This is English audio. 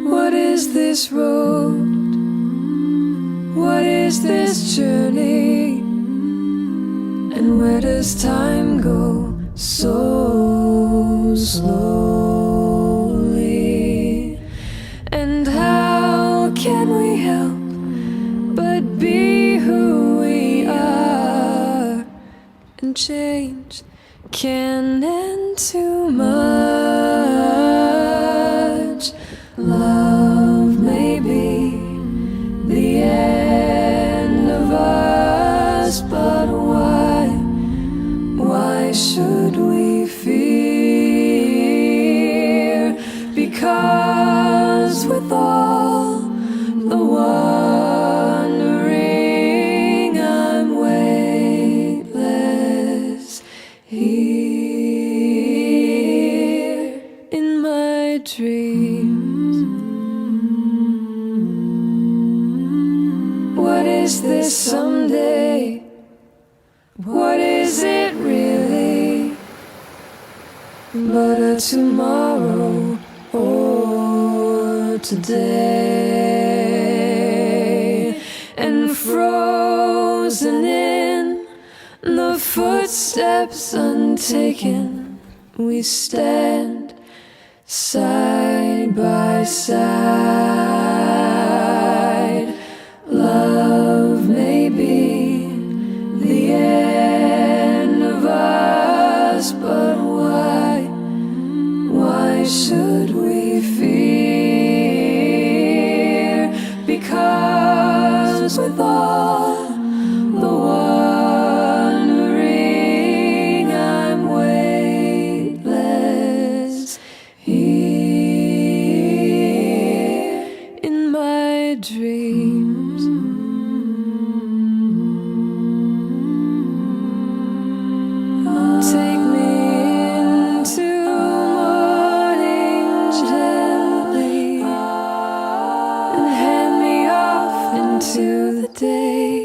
What is this road? What is this journey? And where does time go so slowly? And how can we help but be who we are? And change can end too much. Love may be the end of us, but why should we fear? Because with all the wandering, I'm weightless here in my dreams. What is this someday? What is it really? But a tomorrow or today, and frozen in the footsteps untaken, we stand side by side. Love may be the end of us, but why should we fear? Because with all the wandering, I'm weightless here in my dreams. Take me into morning gently and hand me off into the day.